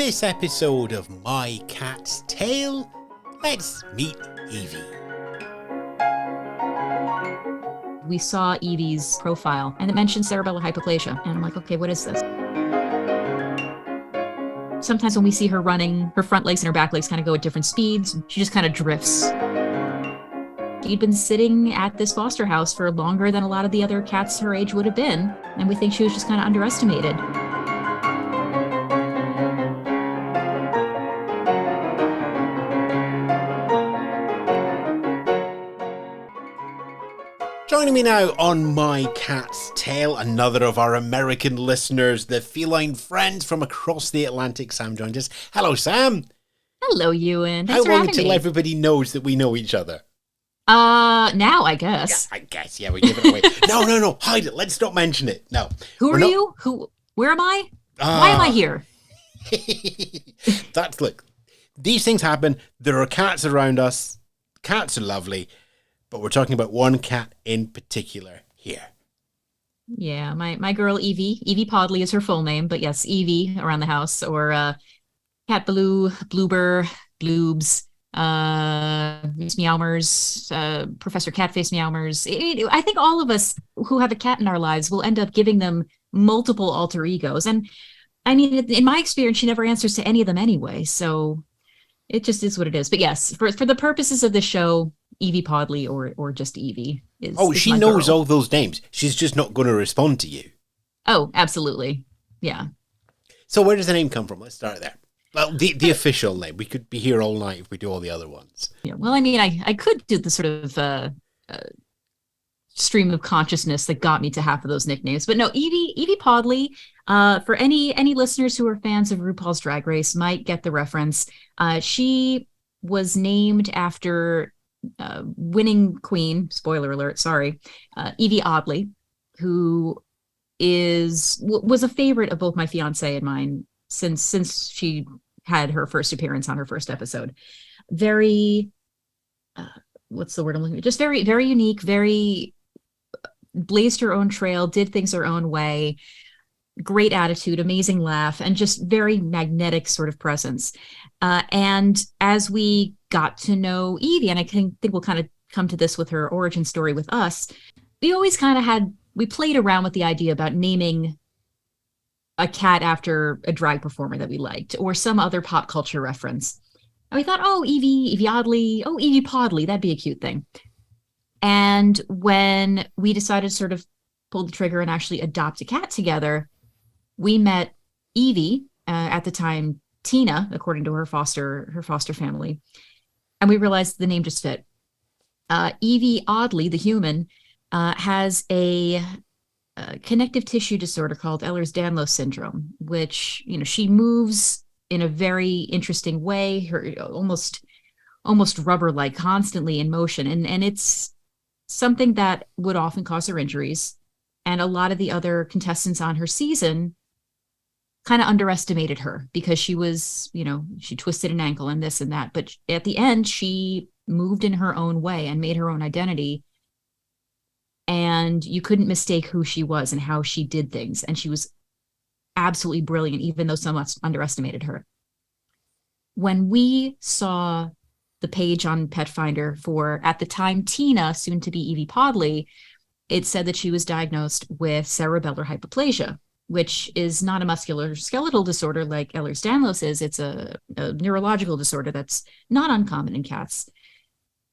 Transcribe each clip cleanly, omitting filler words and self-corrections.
this episode of My Cat's Tale, let's meet Yvie. We saw Yvie's profile and it mentioned cerebellar hypoplasia. And I'm like, okay, what is this? Sometimes when we see her running, her front legs and her back legs kind of go at different speeds. She just kind of drifts. She'd been sitting at this foster house for longer than a lot of the other cats her age would have been. And we think she was just kind of underestimated. Joining me now on My Cat's Tale, another of our American listeners, the feline friends from across the Atlantic. Sam joined us. Hello, Sam. Hello, Ewan. How long until everybody knows that we know each other? Now I guess. Yeah, I guess. Yeah, we give it away. No. Hide it. Let's not mention it. No. Who are you? Where am I? Why am I here? Look, these things happen. There are cats around us. Cats are lovely. But we're talking about one cat in particular here. Yeah, my girl Yvie. Yvie Pawdly is her full name, but yes, Yvie around the house, or Cat Blue, Bloober, Bloobs, Meowmers, Professor Catface Meowmers. I think all of us who have a cat in our lives will end up giving them multiple alter egos. And I mean, in my experience, she never answers to any of them anyway. So it just is what it is. But yes, for the purposes of the show, Yvie Pawdly or just Yvie is. Oh, is she knows all those names. She's just not going to respond to you. Oh, absolutely. Yeah. So where does the name come from? Let's start there. Well, the official name. We could be here all night if we do all the other ones. Yeah. Well, I mean, I could do the sort of stream of consciousness that got me to half of those nicknames, but no, Yvie Pawdly. For any listeners who are fans of RuPaul's Drag Race might get the reference. She was named after winning queen, spoiler alert, sorry, Yvie Oddly, who was a favorite of both my fiancé and mine since she had her first appearance on her first episode. Very, what's the word I'm looking for? Just very, very unique, very blazed her own trail, did things her own way, great attitude, amazing laugh, and just very magnetic sort of presence. And as we got to know Yvie, and I think we'll kind of come to this with her origin story with us, we always kind of we played around with the idea about naming a cat after a drag performer that we liked or some other pop culture reference. And we thought, oh, Yvie Oddly, oh, Yvie Pawdly, that'd be a cute thing. And when we decided to sort of pull the trigger and actually adopt a cat together, we met Yvie, at the time Tina, according to her foster family, and we realized the name just fit. Yvie Oddly, the human, has a connective tissue disorder called Ehlers-Danlos syndrome, which, she moves in a very interesting way, her almost rubber-like, constantly in motion, and it's something that would often cause her injuries. And a lot of the other contestants on her season kind of underestimated her because she was, she twisted an ankle and this and that. But at the end, she moved in her own way and made her own identity. And you couldn't mistake who she was and how she did things. And she was absolutely brilliant, even though some underestimated her. When we saw the page on Pet Finder for, at the time, Tina, soon to be Yvie Pawdly, it said that she was diagnosed with cerebellar hypoplasia, which is not a musculoskeletal disorder like Ehlers-Danlos is. It's a neurological disorder that's not uncommon in cats.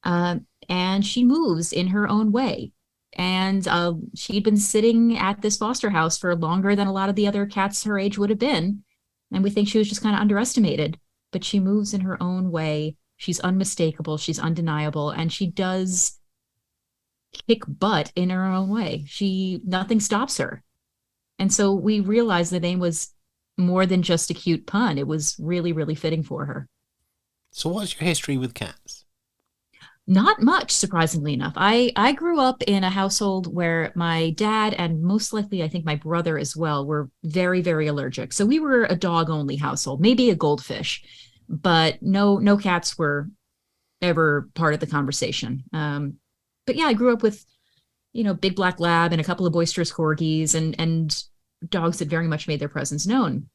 And she moves in her own way. And she'd been sitting at this foster house for longer than a lot of the other cats her age would have been. And we think she was just kind of underestimated. But she moves in her own way. She's unmistakable. She's undeniable. And she does kick butt in her own way. Nothing stops her. And so we realized the name was more than just a cute pun. It was really, really fitting for her. So what's your history with cats? Not much, surprisingly enough. I grew up in a household where my dad and most likely, I think my brother as well, were very, very allergic. So we were a dog-only household, maybe a goldfish, but no cats were ever part of the conversation. But yeah, I grew up with, big black lab and a couple of boisterous corgis and dogs that very much made their presence known.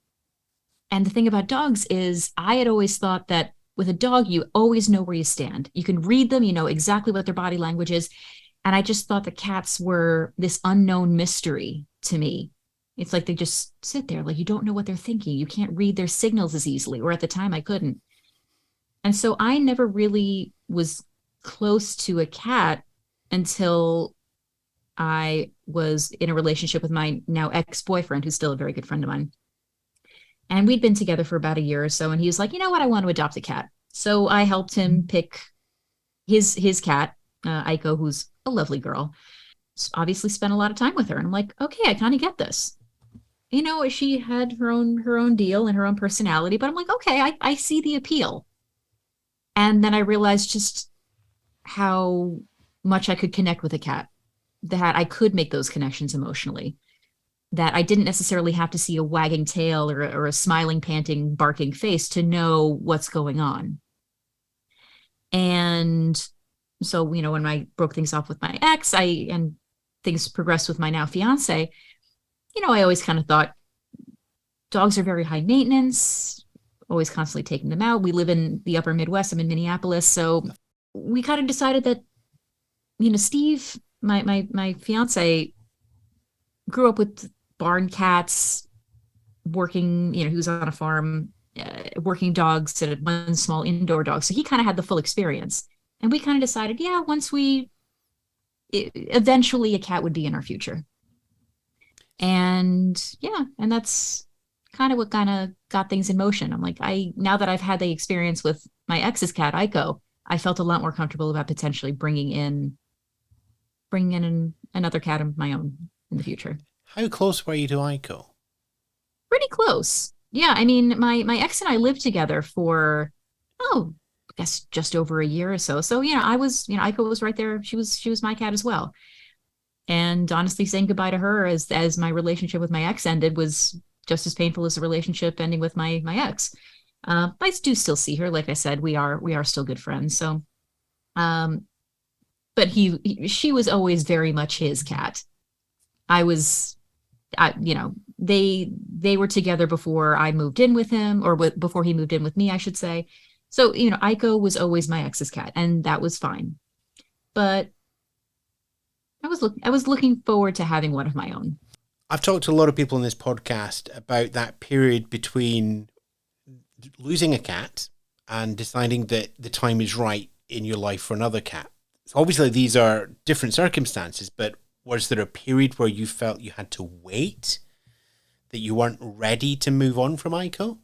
And the thing about dogs is I had always thought that with a dog, you always know where you stand. You can read them, you know exactly what their body language is. And I just thought the cats were this unknown mystery to me. It's like they just sit there, like you don't know what they're thinking. You can't read their signals as easily, or at the time I couldn't. And so I never really was close to a cat until I was in a relationship with my now ex-boyfriend, who's still a very good friend of mine. And we'd been together for about a year or so. And he was like, you know what? I want to adopt a cat. So I helped him pick his cat, Aiko, who's a lovely girl. Obviously spent a lot of time with her. And I'm like, okay, I kind of get this. You know, she had her own deal and her own personality, but I'm like, okay, I see the appeal. And then I realized just how much I could connect with a cat, that I could make those connections emotionally, that I didn't necessarily have to see a wagging tail or a smiling, panting, barking face to know what's going on. And so, you know, when I broke things off with my ex, and things progressed with my now fiance, you know, I always kind of thought dogs are very high maintenance, always constantly taking them out. We live in the upper Midwest. I'm in Minneapolis. So we kind of decided that, you know, Steve, my fiance, grew up with barn cats, working, you know, he was on a farm, working dogs and one small indoor dog. So he kind of had the full experience. And we kind of decided, yeah, eventually a cat would be in our future. And yeah, and that's kind of what kind of got things in motion. I'm like, now that I've had the experience with my ex's cat, Aiko, I felt a lot more comfortable about potentially bringing in another cat of my own in the future. How close were you to Aiko? Pretty close. Yeah, I mean, my ex and I lived together for, I guess just over a year or so. So, you know, Aiko was right there. She was my cat as well. And honestly, saying goodbye to her as my relationship with my ex ended was just as painful as the relationship ending with my ex. But I do still see her. Like I said, we are still good friends. So, but she was always very much his cat. You know, they were together before I moved in with him, or before he moved in with me, I should say. So, you know, Aiko was always my ex's cat, and that was fine. But I was looking forward to having one of my own. I've talked to a lot of people in this podcast about that period between losing a cat and deciding that the time is right in your life for another cat. So obviously, these are different circumstances, but was there a period where you felt you had to wait, that you weren't ready to move on from Aiko?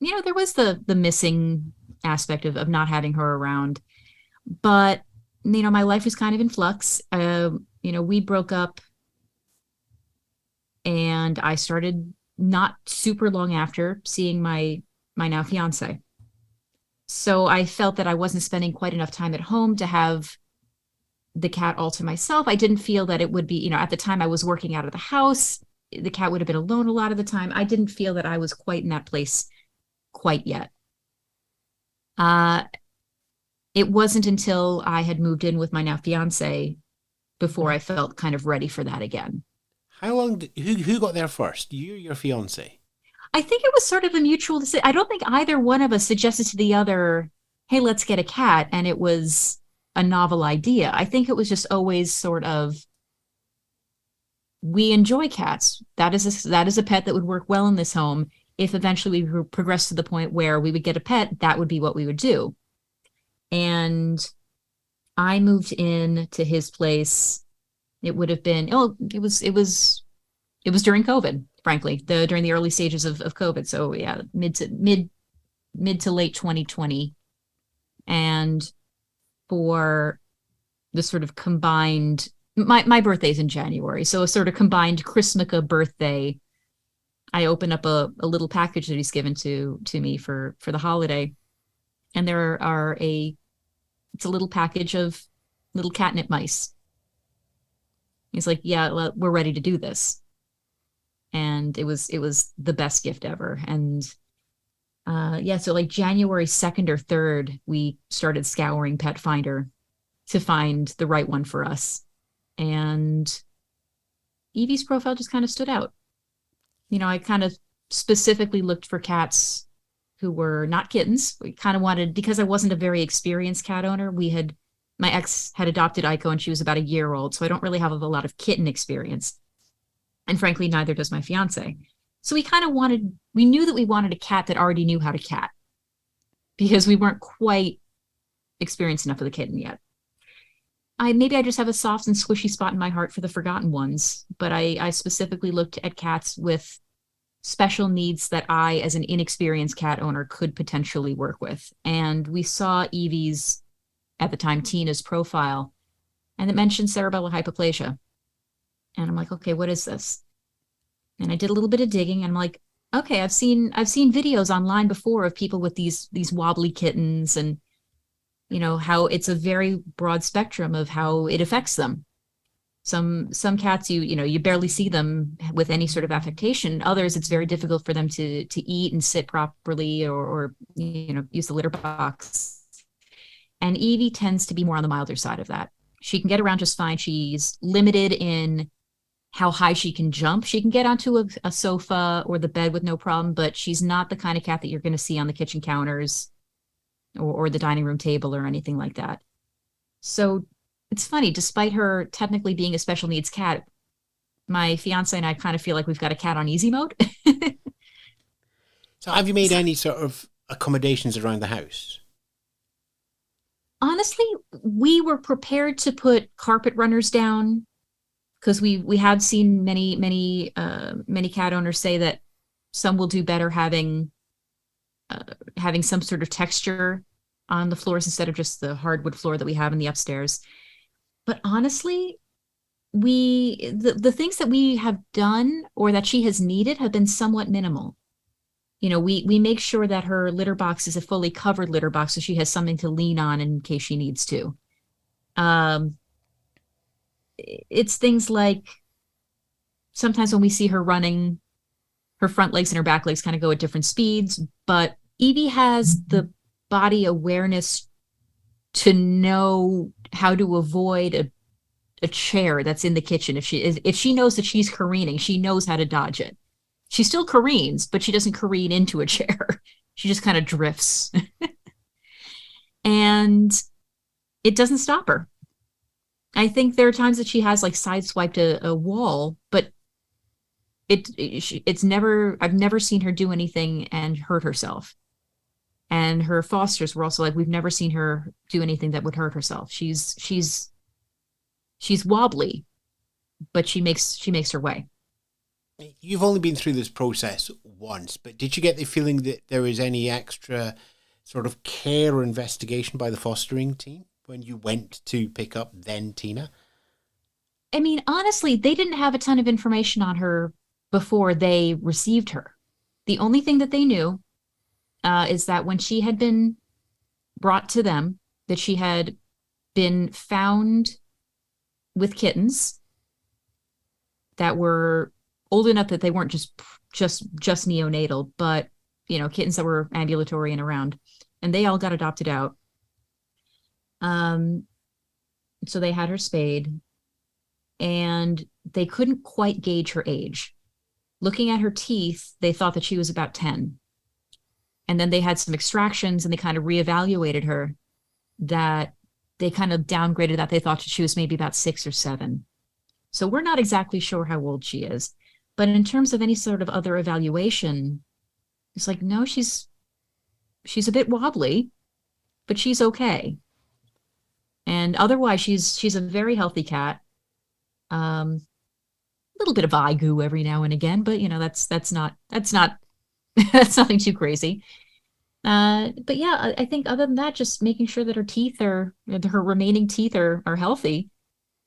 You know, there was the missing aspect of not having her around, but you know, my life was kind of in flux. You know, we broke up, and I started not super long after seeing my now fiance. So I felt that I wasn't spending quite enough time at home to have the cat all to myself. I didn't feel that it would be, you know, at the time I was working out of the house. The cat would have been alone a lot of the time. I didn't feel that I was quite in that place quite yet. It wasn't until I had moved in with my now fiance before I felt kind of ready for that again. How long who got there first? You or your fiance? I think it was sort of a mutual decision. I don't think either one of us suggested to the other, hey, let's get a cat. And it was a novel idea. I think it was just always sort of, we enjoy cats. That is a pet that would work well in this home. If eventually we progress to the point where we would get a pet, that would be what we would do. And I moved in to his place. It would have been, it was during COVID, frankly, during the early stages of COVID. So yeah, mid to late 2020. And for the sort of combined, my birthday's in January. So a sort of combined Christmaka birthday, I opened up a little package that he's given to me for the holiday. And it's a little package of little catnip mice. He's like, yeah, we're ready to do this. And it was the best gift ever. And so like January 2nd or 3rd, we started scouring Pet Finder to find the right one for us. And Yvie's profile just kind of stood out. You know, I kind of specifically looked for cats who were not kittens. We kind of wanted, because I wasn't a very experienced cat owner, my ex had adopted Aiko and she was about a year old. So I don't really have a lot of kitten experience. And frankly, neither does my fiance. So we knew that we wanted a cat that already knew how to cat because we weren't quite experienced enough with the kitten yet. Maybe I just have a soft and squishy spot in my heart for the forgotten ones, but I specifically looked at cats with special needs that I, as an inexperienced cat owner, could potentially work with. And we saw Yvie's, at the time, Tina's profile, and it mentioned cerebellar hypoplasia. And I'm like, okay, what is this? And I did a little bit of digging, and I'm like, okay, I've seen videos online before of people with these wobbly kittens, and how it's a very broad spectrum of how it affects them. Some cats you barely see them with any sort of affectation. Others, it's very difficult for them to eat and sit properly or use the litter box. And Yvie tends to be more on the milder side of that. She can get around just fine. She's limited in how high she can jump. She can get onto a sofa or the bed with no problem, but she's not the kind of cat that you're going to see on the kitchen counters or the dining room table or anything like that. So it's funny, despite her technically being a special needs cat, my fiance and I kind of feel like we've got a cat on easy mode. So have you made any sort of accommodations around the house? Honestly, we were prepared to put carpet runners down because we have seen many cat owners say that some will do better having some sort of texture on the floors instead of just the hardwood floor that we have in the upstairs. But honestly, the things that we have done or that she has needed have been somewhat minimal. We make sure that her litter box is a fully covered litter box so she has something to lean on in case she needs to. It's things like sometimes when we see her running, her front legs and her back legs kind of go at different speeds, but Yvie has the body awareness to know how to avoid a chair that's in the kitchen. If she knows that she's careening, she knows how to dodge it. She still careens, but she doesn't careen into a chair. She just kind of drifts. And it doesn't stop her. I think there are times that she has like sideswiped a wall, but I've never seen her do anything and hurt herself. And her fosters were also like, we've never seen her do anything that would hurt herself. She's wobbly, but she makes her way. You've only been through this process once, but did you get the feeling that there was any extra sort of care or investigation by the fostering team when you went to pick up then Tina? I mean, honestly, they didn't have a ton of information on her before they received her. The only thing that they knew is that when she had been brought to them, that she had been found with kittens that were old enough that they weren't just neonatal, but kittens that were ambulatory and around, and they all got adopted out. So they had her spayed, and they couldn't quite gauge her age. Looking at her teeth, they thought that she was about 10. And then they had some extractions and they kind of reevaluated her, that they kind of downgraded that. They thought that she was maybe about 6 or 7. So we're not exactly sure how old she is. But in terms of any sort of other evaluation, it's like, no, she's a bit wobbly, but she's okay. And otherwise, she's a very healthy cat. A little bit of eye goo every now and again, but that's not that's nothing too crazy. But yeah, I think other than that, just making sure that her remaining teeth are healthy.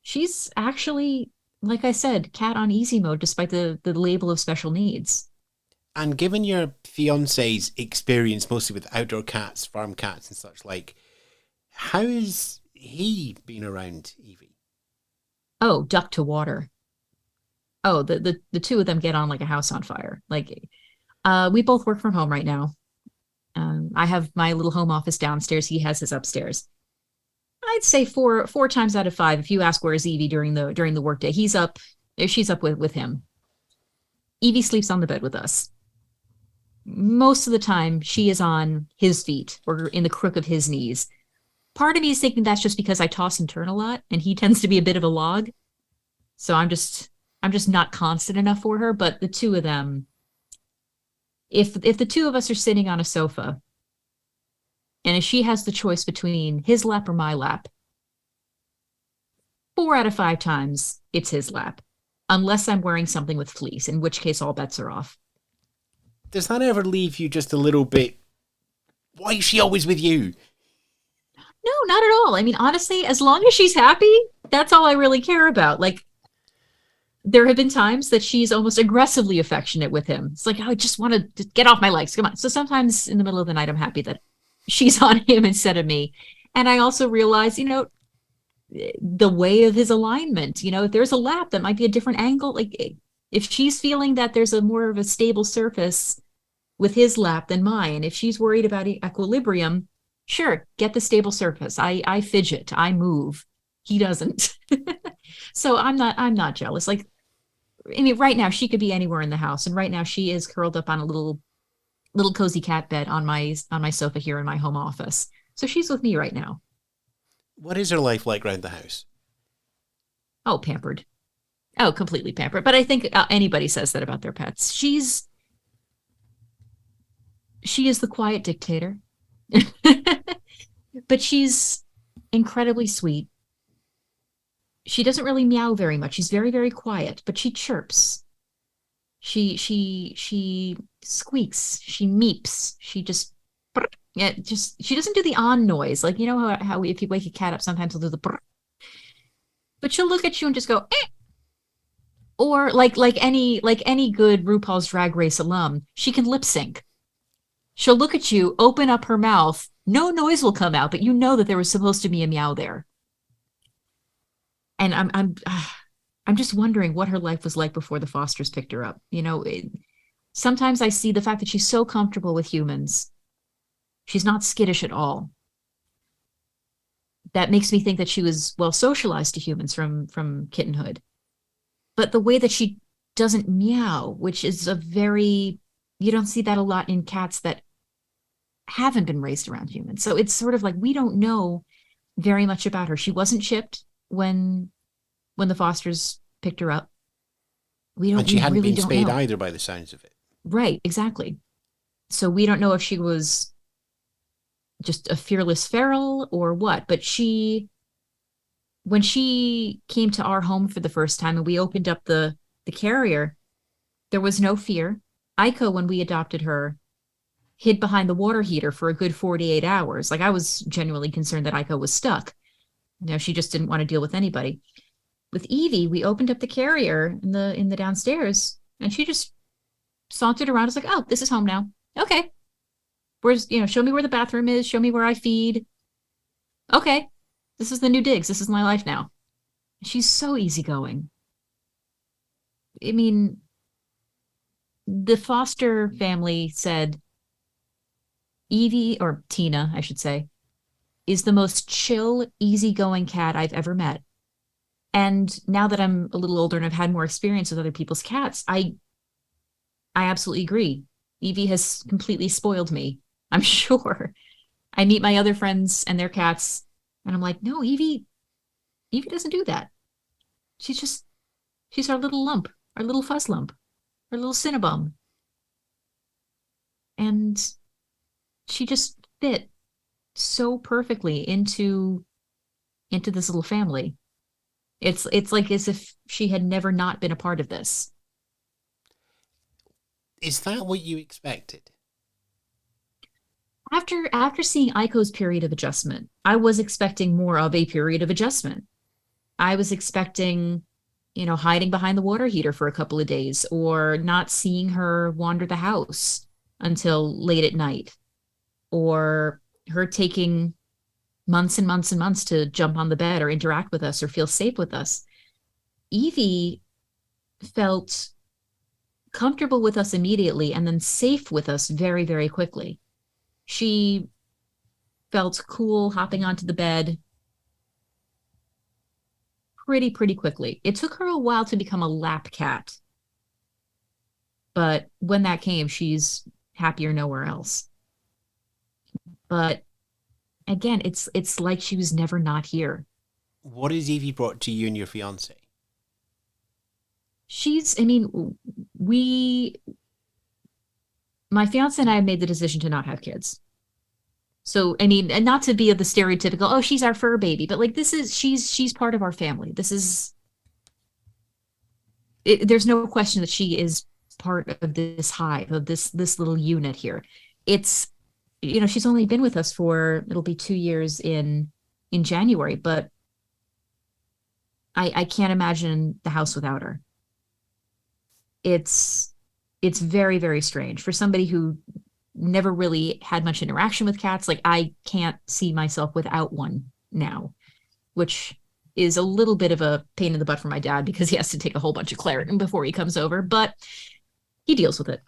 She's actually, like I said, cat on easy mode, despite the label of special needs. And given your fiance's experience mostly with outdoor cats, farm cats and such like, how has he been around Yvie? Oh, duck to water. Oh, the two of them get on like a house on fire. Like, we both work from home right now. I have my little home office downstairs. He has his upstairs. I'd say four times out of 5, if you ask where is Yvie during the workday, she's up with him. Yvie sleeps on the bed with us. most of the time she is on his feet or in the crook of his knees. Part of me is thinking that's just because I toss and turn a lot and he tends to be a bit of a log. So I'm just not constant enough for her. But the two of them, if the two of us are sitting on a sofa and if she has the choice between his lap or my lap, 4 out of 5 times it's his lap, unless I'm wearing something with fleece, in which case all bets are off. Does that ever leave you just a little bit, why is she always with you? No, not at all. I mean, honestly, as long as she's happy, that's all I really care about. Like, there have been times that she's almost aggressively affectionate with him. It's like, I just want to get off my legs. Come on. So sometimes in the middle of the night, I'm happy that she's on him instead of me. And I also realize, the way of his alignment, if there's a lap that might be a different angle, like if she's feeling that there's a more of a stable surface with his lap than mine, if she's worried about equilibrium, sure, get the stable surface. I fidget, I move. He doesn't. So I'm not jealous. Like, I mean, right now she could be anywhere in the house, and right now she is curled up on a little cozy cat bed on my sofa here in my home office. So she's with me right now. What is her life like around the house? Oh, pampered. Oh, completely pampered. But I think anybody says that about their pets. She is the quiet dictator. But she's incredibly sweet. She doesn't really meow very much. She's very, very quiet, but she chirps. She squeaks. She meeps. She just she doesn't do the on noise. Like, how if you wake a cat up, sometimes they'll do the brr. But she'll look at you and just go, eh. Or like any good RuPaul's Drag Race alum, she can lip sync. She'll look at you, open up her mouth, no noise will come out, but you know that there was supposed to be a meow there. And I'm just wondering what her life was like before the Fosters picked her up. Sometimes I see the fact that she's so comfortable with humans. She's not skittish at all. That makes me think that she was well socialized to humans from kittenhood. But the way that she doesn't meow, which is you don't see that a lot in cats that haven't been raised around humans. So it's sort of like we don't know very much about her. She wasn't chipped when the Fosters picked her up. And she hadn't really been spayed either by the sounds of it. Right, exactly. So we don't know if she was just a fearless feral or what, but when she came to our home for the first time and we opened up the carrier, there was no fear. Aiko, when we adopted her, hid behind the water heater for a good 48 hours. Like, I was genuinely concerned that Aiko was stuck. She just didn't want to deal with anybody. With Yvie, we opened up the carrier in the downstairs, and she just sauntered around. It's like, oh, this is home now. Okay. Show me where the bathroom is. Show me where I feed. Okay. This is the new digs. This is my life now. She's so easygoing. I mean, the foster family said Yvie, or Tina, I should say, is the most chill, easygoing cat I've ever met. And now that I'm a little older and I've had more experience with other people's cats, I absolutely agree. Yvie has completely spoiled me, I'm sure. I meet my other friends and their cats, and I'm like, no, Yvie doesn't do that. She's our little lump, our little fuzz lump, our little Cinnabum. And she just fit so perfectly into this little family. It's like as if she had never not been a part of this. Is that what you expected? After seeing Aiko's period of adjustment, I was expecting more of a period of adjustment. I was expecting, hiding behind the water heater for a couple of days, or not seeing her wander the house until late at night, or her taking months and months and months to jump on the bed or interact with us or feel safe with us. Yvie felt comfortable with us immediately and then safe with us very, very quickly. She felt cool hopping onto the bed pretty quickly. It took her a while to become a lap cat. But when that came, she's happier nowhere else. But again, it's like she was never not here. What has Yvie brought to you and your fiance? I mean, my fiance and I made the decision to not have kids. So, I mean, and not to be of the stereotypical, oh, she's our fur baby, but like she's part of our family. There's no question that she is part of this hive, of this little unit here. It's, she's only been with us it'll be 2 years in January, but I can't imagine the house without her. It's very, very strange for somebody who never really had much interaction with cats. Like, I can't see myself without one now, which is a little bit of a pain in the butt for my dad because he has to take a whole bunch of Claritin before he comes over, but he deals with it.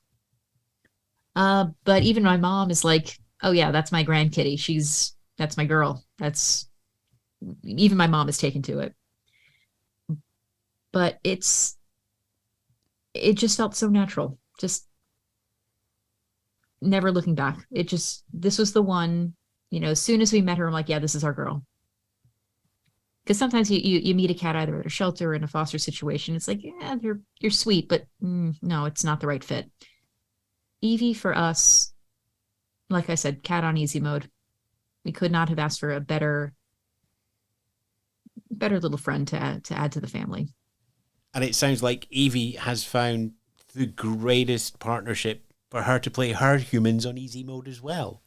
But even my mom is like, oh yeah, that's my grand kitty. That's my girl. Even my mom is taken to it. But it just felt so natural. Just never looking back. This was the one, as soon as we met her, I'm like, yeah, this is our girl. Because sometimes you meet a cat either at a shelter or in a foster situation. It's like, yeah, you're sweet, but no, it's not the right fit. Yvie, for us, like I said, cat on easy mode. We could not have asked for a better little friend to add to the family. And it sounds like Yvie has found the greatest partnership for her to play her humans on easy mode as well.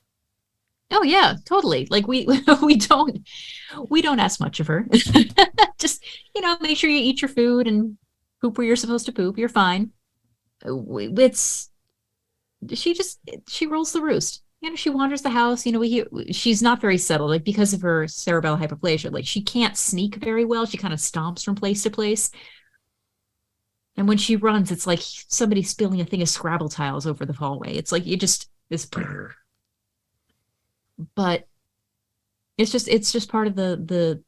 Oh yeah, totally. Like we don't ask much of her. Just, make sure you eat your food and poop where you're supposed to poop. You're fine. She rolls the roost. She wanders the house. She's not very settled, like because of her cerebellar hypoplasia. Like she can't sneak very well. She kind of stomps from place to place. And when she runs, it's like somebody spilling a thing of Scrabble tiles over the hallway. It's like this. But it's just part of the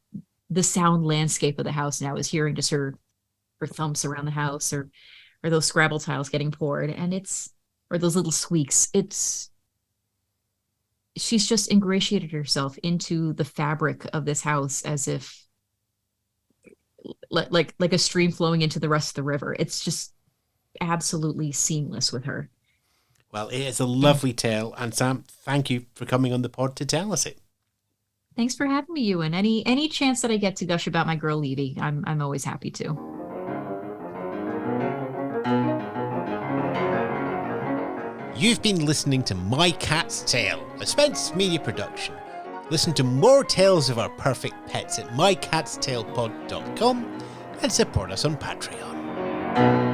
sound landscape of the house now, is hearing just her thumps around the house or those Scrabble tiles getting poured, and or those little squeaks. She's just ingratiated herself into the fabric of this house as if like a stream flowing into the rest of the river. It's just absolutely seamless with her. Well, it is a lovely tale, and Sam, thank you for coming on the pod to tell us it. Thanks for having me, Ewan. Any chance that I get to gush about my girl Yvie, I'm always happy to. You've been listening to My Cat's Tale, a Spence Media production. Listen to more tales of our perfect pets at mycatstalepod.com and support us on Patreon.